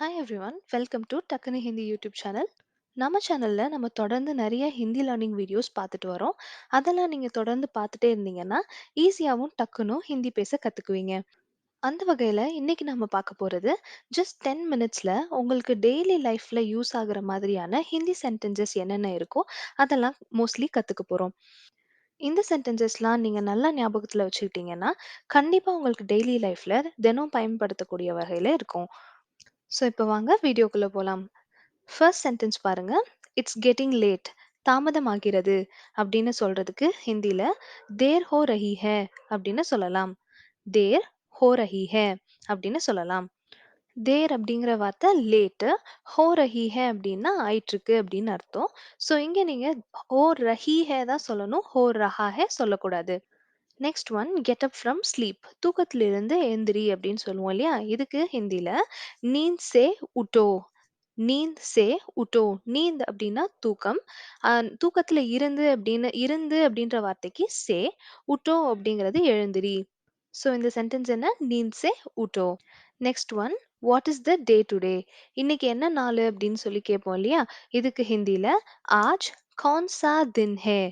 Hi everyone, welcome to டக்குனு Hindi YouTube channel. நம்ம சேனல்ல நம்ம தொடர்ந்து நிறைய ஹிந்தி லேர்னிங் வீடியோஸ் பார்த்துட்டு வரோம். அதெல்லாம் நீங்க தொடர்ந்து பார்த்துட்டே இருந்தீங்கன்னா, ஈஸியாவும் டக்குனும் ஹிந்தி பேச கத்துக்குவீங்க. அந்த வகையில இன்னைக்கு நம்ம பார்க்க போறது, ஜஸ்ட் 10 மினிட்ஸ்ல உங்களுக்கு டெய்லி லைஃப்ல யூஸ் ஆகுற மாதிரியான ஹிந்தி சென்டென்சஸ் என்னென்ன இருக்கோ, அதெல்லாம் மோஸ்ட்லி கத்துக்க போறோம். இந்த சென்டென்சஸ்லாம் நீங்க நல்லா ஞாபகத்துல வச்சுக்கிட்டீங்கன்னா, கண்டிப்பா உங்களுக்கு டெய்லி லைஃப்ல தினம் பயன்படுத்தக்கூடிய வகையில இருக்கும். ஸோ இப்போ வாங்க வீடியோக்குள்ள போலாம். ஃபர்ஸ்ட் சென்டென்ஸ் பாருங்க. It's getting late. தாமதமாகிறது அப்படின்னு சொல்றதுக்கு ஹிந்தில தேர் ஹோ ரஹி ஹை அப்படின்னு சொல்லலாம். தேர் ஹோ ரஹி ஹை அப்படின்னு சொல்லலாம். தேர் அப்படிங்கிற வார்த்தை லேட்டு. ஹோ ரஹி ஹை அப்படின்னா ஆயிட்டிருக்கு அப்படின்னு அர்த்தம். ஸோ இங்க நீங்க ஹோ ரஹி ஹை தான் சொல்லணும். ஹோ ரஹா ஹை சொல்லக்கூடாது. Next one get up from sleep. தூக்கத்திலிருந்து எந்திரி அப்படின்னு சொல்லுவோம் இல்லையா? இதுக்கு ஹிந்தில நீந்த் சே உட்டோ. நீந்த் சே உட்டோ. நீந்த் அப்படின்னா தூக்கம். தூக்கத்துல இருந்து அப்படின்ற வார்த்தைக்கு சே, உட்டோ அப்படிங்கிறது எழுந்திரி. ஸோ இந்த சென்டென்ஸ் என்ன? நீந்த் சே உட்டோ. Next one what is the day today? இன்னைக்கு என்ன நாள் அப்படின்னு சொல்லி கேட்போம் இல்லையா? இதுக்கு ஹிந்தில ஆஜ் கौन सा दिन है?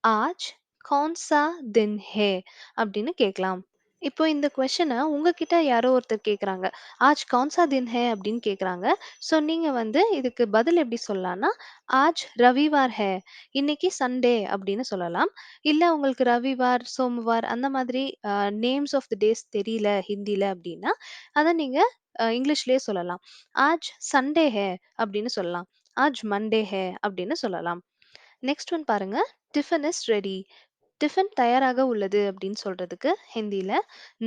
ஆஜ் கौन सा दिन है அப்படின்னு கேட்கலாம். இப்போ இந்த கொஸ்டினை உங்ககிட்ட யாரோ ஒருத்தர் கேட்குறாங்க. ஆஜ் கौन सा दिन है அப்படின்னு கேட்குறாங்க. ஸோ நீங்க வந்து இதுக்கு பதில் எப்படி சொல்லலாம்னா, ஆஜ் ரவிவார் है. இன்னைக்கு சண்டே அப்படின்னு சொல்லலாம். இல்ல உங்களுக்கு ரவிவார், சோமவார் அந்த மாதிரி நேம்ஸ் ஆஃப் தி டேஸ் தெரியல ஹிந்தில அப்படின்னா, அதை நீங்க இங்கிலீஷ்லயே சொல்லலாம். ஆஜ் சண்டே है அப்படின்னு சொல்லலாம். ஆஜ் மண்டே है அப்படின்னு சொல்லலாம். நெக்ஸ்ட் ஒன் பாருங்க. Tiffin is ready. டிஃபன் தயாராக உள்ளது அப்படின்னு சொல்றதுக்கு ஹிந்தில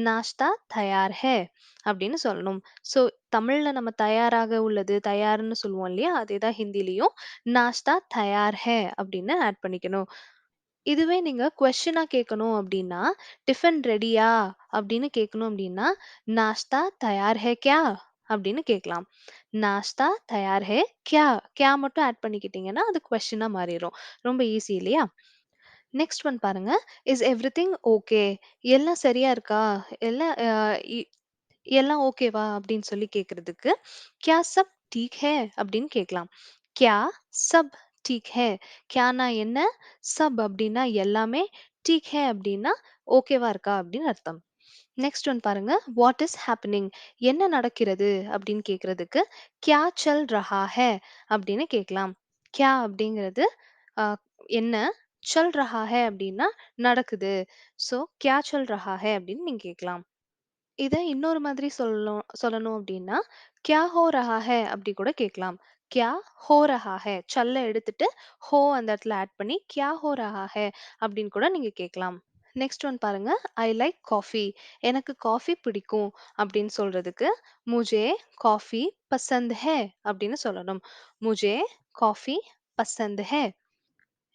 நாஷ்தா தயார் ஹே அப்படின்னு சொல்லணும். ஸோ தமிழ்ல நம்ம தயாராக உள்ளது தயார்னு சொல்லுவோம் இல்லையா? அதேதான் ஹிந்திலையும் நாஷ்தா தயார் ஹே அப்படின்னு ஆட் பண்ணிக்கணும். இதுவே நீங்க கொஸ்டினா கேட்கணும் அப்படின்னா, டிஃபன் ரெடியா அப்படின்னு கேட்கணும் அப்படின்னா, நாஷ்தா தயார் ஹே கியா அப்படின்னு கேட்கலாம். நாஷ்தா தயார் ஹே கியா? கியா மட்டும் ஆட் பண்ணிக்கிட்டீங்கன்னா அது கொஸ்டினா மாறிடும். ரொம்ப ஈஸி இல்லையா? நெக்ஸ்ட் ஒன் பாருங்க. Is everything okay? எல்லாம் சரியா இருக்கா? எல்லாம் இ எல்லாம் ஓகேவா? அப்படின்னு சொல்லி கேட்கறதுக்கு, "கியா சப் டீக் ஹை?" அப்படின்னு கேட்கலாம். "கியா சப் டீக் ஹை?" கியானா என்ன? சப் அப்படின்னா எல்லாமே, டீக் ஹை அப்படின்னா ஓகேவா இருக்கா அப்படின்னு அர்த்தம். நெக்ஸ்ட் ஒன் பாருங்க. What is happening? என்ன நடக்கிறது? அப்படின்னு கேட்கறதுக்கு, "கியா சல் ரஹா ஹை?" அப்படின்னு கேட்கலாம். கியா அப்படிங்கிறது அ என்ன? சல் ரஹா ஹை அப்படின்னா நடக்குது. ஸோ, கியா சல் ரஹா ஹை அப்படின்னு நீங்க கேட்கலாம். இத இன்னொரு மாதிரி சொல்லணும் அப்படின்னா, "கியா ஹோ ரஹா ஹை?" அப்படி கூட கேட்கலாம். "கியா ஹோ ரஹா ஹை?" சல்ல எடுத்துட்டு ஹோ அந்த இடத்துல ஆட் பண்ணி, "கியா ஹோ ரஹா ஹை?" அப்படின்னு கூட நீங்க கேட்கலாம். நெக்ஸ்ட் ஒன் பாருங்க. "I like coffee." எனக்கு காஃபி பிடிக்கும் அப்படின்னு சொல்றதுக்கு, "முஜே காஃபி பசந்த் ஹை." அப்படின்னு சொல்லணும். "முஜே காஃபி பசந்த் ஹை."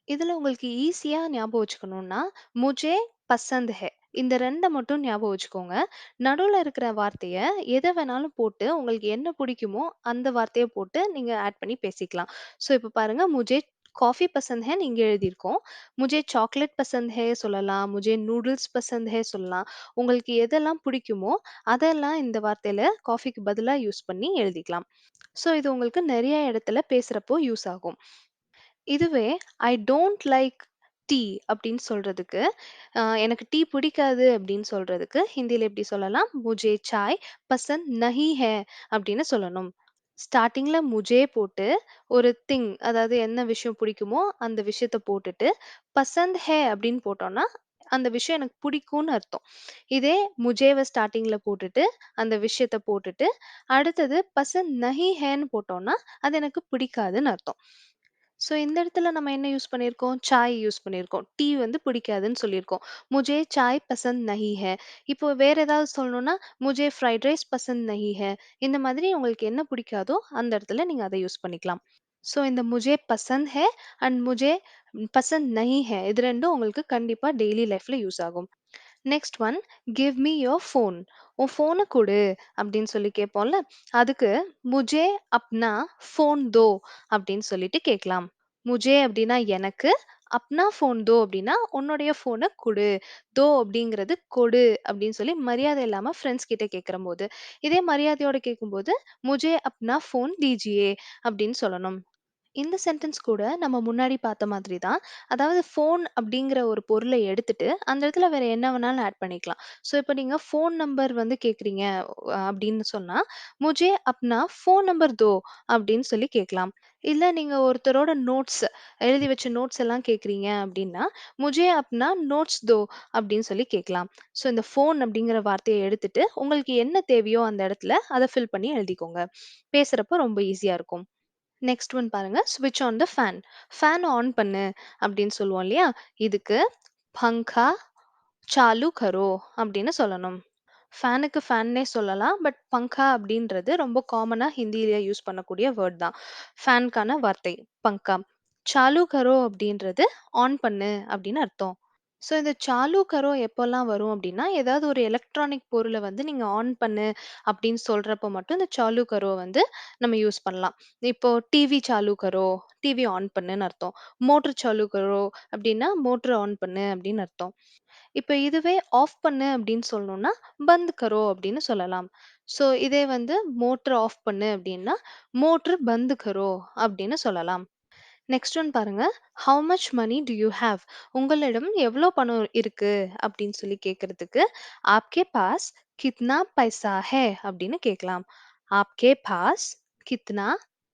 இதுல உங்களுக்கு ஈஸியா ஞாபகம் வச்சுக்கணும்னா, முஜே பசந்த் ஹை. இந்த 2 மட்டும் ஞாபகம் வச்சுக்கோங்க. நடுவுல இருக்கிற வார்த்தைய எத வேணாலும் போட்டு, உங்களுக்கு என்ன பிடிக்குமோ அந்த வார்த்தைய போட்டு நீங்க ஆட் பண்ணி பேசிக்கலாம். ஸோ இப்ப பாருங்க, முஜே காஃபி பசந்த் ஹைன்னு இங்க எழுதியிருக்கோம். முஜே சாக்லேட் பசந்த் ஹை சொல்லலாம். முஜே நூடுல்ஸ் பசந்த் ஹை சொல்லலாம். உங்களுக்கு எதெல்லாம் பிடிக்குமோ, அதெல்லாம் இந்த வார்த்தையில காஃபிக்கு பதிலா யூஸ் பண்ணி எழுதிக்கலாம். ஸோ இது உங்களுக்கு நெறைய இடத்துல பேசுறப்போ யூஸ் ஆகும். இதுவே ஐ டோன்ட் லைக் டீ அப்படின்னு சொல்றதுக்கு, எனக்கு டீ பிடிக்காது அப்படின்னு சொல்றதுக்கு ஹிந்தில எப்படி சொல்லலாம்? முझे चाय पसंद नहीं है அப்படின்னு சொல்லணும். ஸ்டார்ட்டிங்ல முझे போட்டு ஒரு அதாவது என்ன விஷயம் பிடிக்குமோ அந்த விஷயத்த போட்டுட்டு, பசந்த் ஹை அப்படின்னு போட்டோம்னா, அந்த விஷயம் எனக்கு பிடிக்கும்னு அர்த்தம். இதே முझेவ ஸ்டார்ட்டிங்ல போட்டுட்டு, அந்த விஷயத்த போட்டுட்டு, அடுத்தது பசந்த் நஹி ஹைன்னு போட்டோம்னா, அது எனக்கு பிடிக்காதுன்னு அர்த்தம். ஸோ இந்த இடத்துல நம்ம என்ன யூஸ் பண்ணியிருக்கோம்? சாய் யூஸ் பண்ணியிருக்கோம். டீ வந்து பிடிக்காதுன்னு சொல்லியிருக்கோம். முझे चाय पसंद नहीं है. இப்போ வேற ஏதாவது சொல்லணும்னா, मुझे फ्राइड राइस पसंद नहीं है. இந்த மாதிரி உங்களுக்கு என்ன பிடிக்காதோ அந்த இடத்துல நீங்க அத யூஸ் பண்ணிக்கலாம். ஸோ இந்த मुझे पसंद है அண்ட் मुझे पसंद नहीं है இது 2ம் உங்களுக்கு கண்டிப்பா டெய்லி லைஃப்ல யூஸ் ஆகும். Next one give me your phone. உன் ஃபோனை கொடு அப்படின்னு சொல்லி கேட்போம்ல. அதுக்கு முझे अपना ஃபோன் दो அப்படின்னு சொல்லிட்டு கேட்கலாம். முझे அப்படின்னா எனக்கு, அப்னா ஃபோன் தோ அப்டின்னா, உன்னுடைய ஃபோன குடு. தோ அப்படிங்கிறது கொடு அப்படின்னு சொல்லி மரியாதை இல்லாம ஃப்ரெண்ட்ஸ் கிட்ட கேட்கிறம்போது. இதே மரியாதையோட கேட்கும்போது, முझे अपना फ़ोन दीजिए அப்படின்னு சொல்லணும். இந்த சென்டென்ஸ் கூட நம்ம முன்னாடி பார்த்த மாதிரி தான். அதாவது ஃபோன் அப்படிங்கிற ஒரு பொருள எடுத்துட்டு, அந்த இடத்துல வேற என்ன வேணாலும் ஆட் பண்ணிக்கலாம். ஸோ, இப்ப நீங்க ஃபோன் நம்பர் வந்து கேட்கிறீங்க அப்படின்னு சொன்னா, "முझे अपना फ़ोन नंबर दो" அப்படின்னு சொல்லி கேட்கலாம். இல்ல நீங்க ஒருத்தரோட நோட்ஸ் எழுதி வச்ச நோட்ஸ் எல்லாம் கேட்கிறீங்க அப்படின்னா, "मुझे अपना नोट्स दो" அப்படின்னு சொல்லி கேட்கலாம். ஸோ, இந்த ஃபோன் அப்படிங்கிற வார்த்தைய எடுத்துட்டு, உங்களுக்கு என்ன தேவையோ அந்த இடத்துல அத ஃபில் பண்ணி எழுதிக்கோங்க. பேசுறப்ப ரொம்ப ஈஸியா இருக்கும். நெக்ஸ்ட் ஒன் பாருங்க. ஸ்விட்ச் on the fan. Fan on பண்ணு அப்படின்னு சொல்லுவோம் இல்லையா? இதுக்கு பங்கா சாலு கரோ அப்படின்னு சொல்லணும். ஃபேனுக்கு ஃபேன்னே சொல்லலாம். பட் பங்கா அப்படின்றது ரொம்ப காமனா ஹிந்தியில யூஸ் பண்ணக்கூடிய வேர்ட் தான். ஃபேனுக்கான வார்த்தை பங்கா. சாலு கரோ அப்படின்றது ஆன் பண்ணு அப்படின்னு அர்த்தம். ஸோ இந்த சாலு கரோ எப்போலாம் வரும் அப்படின்னா, ஏதாவது ஒரு எலக்ட்ரானிக் பொருள வந்து நீங்க ஆன் பண்ணு அப்படின்னு சொல்றப்போ மட்டும் இந்த சாலு கரோ வந்து நம்ம யூஸ் பண்ணலாம். இப்போ TV Chalu Karo, TV on பண்ணுன்னு அர்த்தம். மோட்டர் சாலு கரோ அப்படின்னா, மோட்டர் ஆன் பண்ணு அப்படின்னு அர்த்தம். இப்ப இதுவே ஆஃப் பண்ணு அப்படின்னு சொல்லணும்னா, பந்த் கரோ அப்படின்னு சொல்லலாம். ஸோ இதே வந்து மோட்டர் ஆஃப் பண்ணு அப்படின்னா, மோட்டர் பந்த் கரோ அப்படின்னு சொல்லலாம். நெக்ஸ்ட் ஒன் பாருங்க. How much money do you have? உங்களிடம் எவ்வளோ பணம் இருக்கு? அப்படின்னு சொல்லி கேட்கறதுக்கு, ஆப்கே பாஸ் கித்னா பைசா ஹை? அப்படின்னு கேட்கலாம். ஆப்கே பாஸ் கித்னா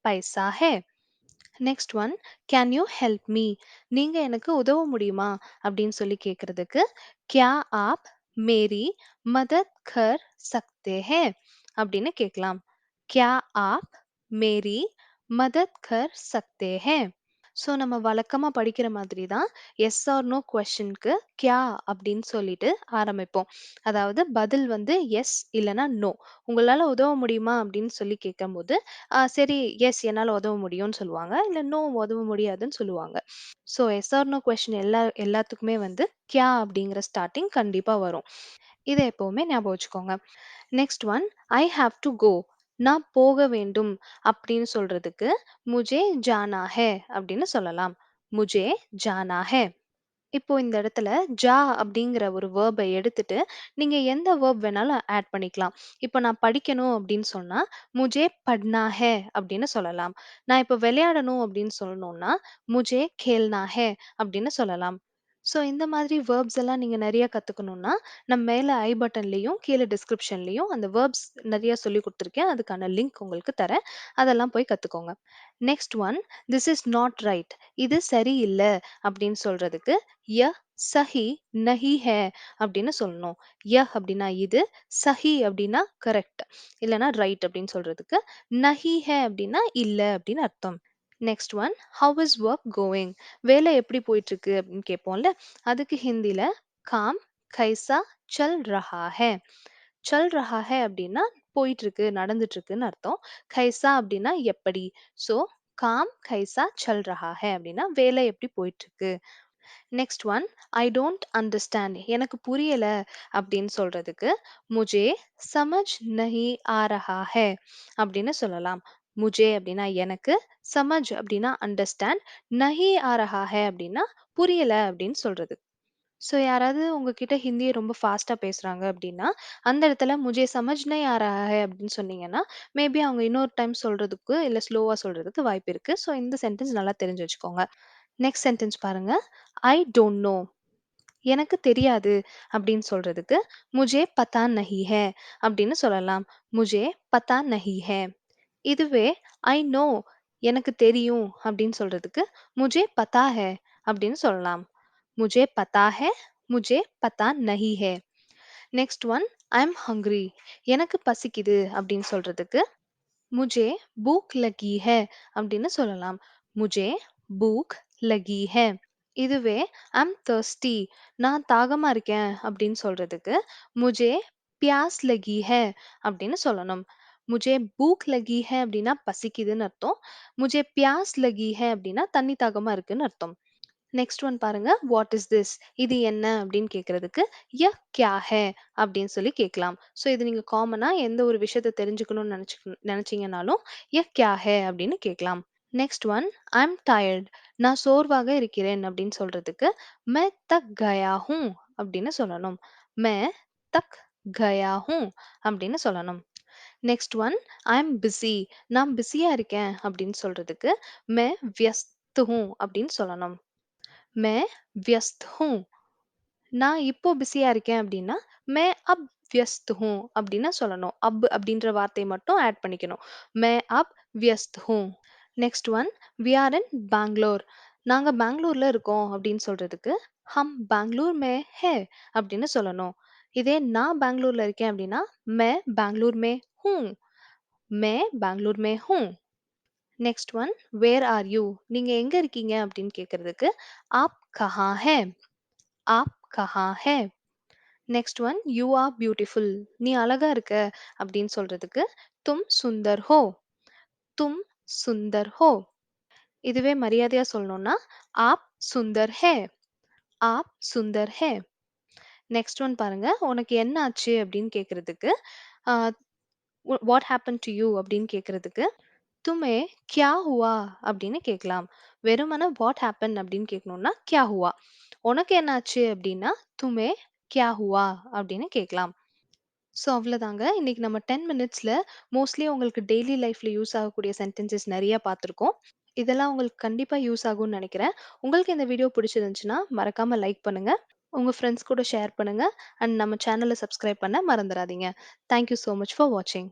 பைசா ஹை? Next one, can you help me? நீங்க எனக்கு உதவ முடியுமா? அப்படின்னு சொல்லி கேட்கறதுக்கு, क्या आप मेरी मदद कर सकते हैं? அப்படின்னு கேட்கலாம். क्या आप मेरी मदद कर सकते हैं? ஸோ நம்ம வழக்கமா படிக்கிற மாதிரி தான் எஸ் ஆர் நோ கொஸ்டினுக்கு கியா அப்படின்னு சொல்லிட்டு ஆரம்பிப்போம். அதாவது பதில் வந்து எஸ் இல்லைன்னா நோ. உங்களால உதவ முடியுமா அப்படின்னு சொல்லி கேட்கும்போது, சரி எஸ் என்னால் உதவ முடியும்னு சொல்லுவாங்க. இல்லை நோ உதவ முடியாதுன்னு சொல்லுவாங்க. So yes or no question எல்லாத்துக்குமே வந்து கியா அப்படிங்கிற ஸ்டார்டிங் கண்டிப்பா வரும். இதை எப்பவுமே ஞாபகம் வச்சுக்கோங்க. Next one, I have to go. நான் போக வேண்டும் அப்படின்னு சொல்றதுக்கு, முझे जाना है அப்படின்னு சொல்லலாம். முझे जाना है. இப்போ இந்த இடத்துல ஜா அப்படிங்கிற ஒரு வேர்பை எடுத்துட்டு நீங்க எந்த வேர்ப் வேணாலும் ஆட் பண்ணிக்கலாம். இப்போ நான் படிக்கணும் அப்படின்னு சொன்னா முझे पढ़ना है அப்படின்னு சொல்லலாம். நான் இப்போ விளையாடணும் அப்படின்னு சொல்லணும்னா मुझे खेलना है அப்படின்னு சொல்லலாம். ஸோ இந்த மாதிரி வேர்ப்ஸ் எல்லாம் நீங்க நிறைய கத்துக்கணும்னா நம்ம மேல ஐ பட்டன்லயும் கீழே டிஸ்கிரிப்ஷன்லயும் அந்த வேர்ப்ஸ் நிறைய சொல்லி கொடுத்துருக்கேன். அதுக்கான லிங்க் உங்களுக்கு தரேன். அதெல்லாம் போய் கத்துக்கோங்க. Next one, this is not right. இது சரியில்ல அப்படின்னு சொல்றதுக்கு யஹ் சஹி நஹி ஹே அப்படின்னு சொல்லணும். யஹ் அப்படின்னா இது, சஹி அப்படின்னா கரெக்ட் இல்லைன்னா ரைட் அப்படின்னு சொல்றதுக்கு, நஹி ஹே அப்படின்னா இல்ல அப்படின்னு அர்த்தம். Next one, how is work going? வேலை எப்படி போயிட்டு இருக்கு அப்படின்னு கேட்போம்ல, அதுக்கு ஹிந்தில காம் கைசா சல் ரஹா ஹே. சல் ரஹா ஹே அப்படின்னா போயிட்டு இருக்கு நடந்துட்டு இருக்குன்னு அர்த்தம். கைசா அப்படின்னா எப்படி. ஸோ காம் கைசா சல் ரஹா ஹே அப்படின்னா வேலை எப்படி போயிட்டு இருக்கு. Next one, I don't understand. எனக்கு புரியல அப்படின்னு சொல்றதுக்கு, முझे समझ नहीं आ रहा है அப்படின்னு சொல்லலாம். முझे அப்படின்னா எனக்கு, சமஜ் அப்படின்னா அண்டர்ஸ்டாண்ட், நஹி ஆ ரஹா ஹை அப்படின்னா புரியல அப்படின்னு சொல்றது. ஸோ யாராவது உங்ககிட்ட ஹிந்தியை ரொம்ப ஃபாஸ்ட்டாக பேசுகிறாங்க அப்படின்னா, அந்த இடத்துல முझे समझ नहीं आ रहा है அப்படின்னு சொன்னீங்கன்னா, மேபி அவங்க இன்னொரு டைம் சொல்றதுக்கு இல்லை ஸ்லோவாக சொல்றதுக்கு வாய்ப்பு இருக்கு. ஸோ இந்த சென்டென்ஸ் நல்லா தெரிஞ்சு வச்சுக்கோங்க. நெக்ஸ்ட் சென்டென்ஸ் பாருங்க. I don't know. எனக்கு தெரியாது அப்படின்னு சொல்றதுக்கு, முझे पता नहीं है அப்படின்னு சொல்லலாம். முझे पता नहीं है. இதுவே ஐ நோ எனக்கு தெரியும் அப்படின்னு சொல்றதுக்கு, முझे पता है அப்படின்னு சொல்லலாம். मुझे पता है, मुझे पता नहीं है. Next one, I am hungry. எனக்கு பசிக்குது அப்படின்னு சொல்றதுக்கு, मुझे भूख लगी है அப்படின்னு சொல்லலாம். मुझे भूख लगी है. இதுவே ஐம் thirsty, நான் தாகமா இருக்கேன் அப்படின்னு சொல்றதுக்கு, मुझे प्यास लगी है அப்படின்னு சொல்லணும். मुझे भूख लगी है அப்படின்னா பசிக்குதுன்னு அர்த்தம். मुझे प्यास लगी है அப்படின்னா தண்ணி தாகமா இருக்குன்னு அர்த்தம். நெக்ஸ்ட் ஒன் பாருங்க. What is this? இது என்ன அப்படின்னு கேட்கறதுக்கு, ய கியா ஹே அப்படின்னு சொல்லி கேட்கலாம். ஸோ இது நீங்க காமனா எந்த ஒரு விஷயத்த தெரிஞ்சுக்கணும்னு நினைச்சீங்கனாலும் ய கியா ஹே அப்படின்னு கேட்கலாம். Next one I'm tired. நான் சோர்வாக இருக்கிறேன் அப்படின்னு சொல்றதுக்கு மே தக் கயா ஹூம் அப்படின்னு சொல்லணும். மே தக் கயா ஹூம் அப்படின்னு சொல்லணும். Next one I'm busy. நான் பிஸியா இருக்கேன் அப்படின்னு சொல்றதுக்கு மே வியஸ்த் ஹூம் அப்படின்னு சொல்லணும். மே வியஸ்த் ஹூம். நான் இப்போ பிஸியா இருக்கேன் அப்படின்னா மே அப் வியஸ்த் ஹூம் அப்படின்னு சொல்லணும். அப் அப்படின்ற வார்த்தையை மட்டும் ஆட் பண்ணிக்கணும். மே அப் வியஸ்த் ஹூம். நெக்ஸ்ட் ஒன் வி ஆர் இன் பெங்களூர். நாங்க பெங்களூர்ல இருக்கோம் அப்படின்னு சொல்றதுக்கு ஹம் பெங்களூர் மே ஹே அப்படின்னு சொல்லணும். இதே நான் பெங்களூர்ல இருக்கேன் அப்படின்னா மே பெங்களூர் மே ஹூம். மே பெங்களூர் மே ஹூம். Next one where are you. நீங்க எங்க இருக்கீங்க அப்படின்னு கேக்குறதுக்கு ஆப் கஹா ஹே. ஆப் கஹா ஹே. Next one you are beautiful. நீ அழகா இருக்க அப்படின்னு சொல்றதுக்கு தும் சுந்தர் ஹோ. தும் சுந்தர் ஹோ. இதுவே மரியாதையா சொல்லணும்னா ஆப் சுந்தர் ஹே. ஆப் சுந்தர் ஹே. நெக்ஸ்ட் ஒன் பாருங்க. உனக்கு என்ன ஆச்சு அப்படின்னு கேக்குறதுக்கு வாட் ஹேப்பன் டு யூ அப்படின்னு கேக்குறதுக்கு துமே கியா ஹுவா அப்படின்னு கேட்கலாம். வெறுமனே வாட் ஹேப்பன் அப்படின்னு கேட்கணும்னா கியா ஹுவா. உனக்கு என்ன ஆச்சு அப்படின்னா துமே கியா ஹுவா அப்படின்னு கேட்கலாம். ஸோ அவ்வளோதாங்க. இன்னைக்கு நம்ம 10 மினிட்ஸ்ல மோஸ்ட்லி உங்களுக்கு டெய்லி லைஃப்ல யூஸ் ஆகக்கூடிய சென்டென்சஸ் நெறைய பார்த்துருக்கோம். இதெல்லாம் உங்களுக்கு கண்டிப்பா யூஸ் ஆகும்னு நெனைக்கிறேன். உங்களுக்கு இந்த வீடியோ பிடிச்சிருந்துச்சுன்னா, மறக்காம லைக் பண்ணுங்க. உங்க ஃப்ரெண்ட்ஸ் கூட ஷேர் பண்ணுங்க. அண்ட் நம்ம சேனல சப்ஸ்கிரைப் பண்ண மறந்துறாதீங்க. Thank you so much for வாட்சிங்.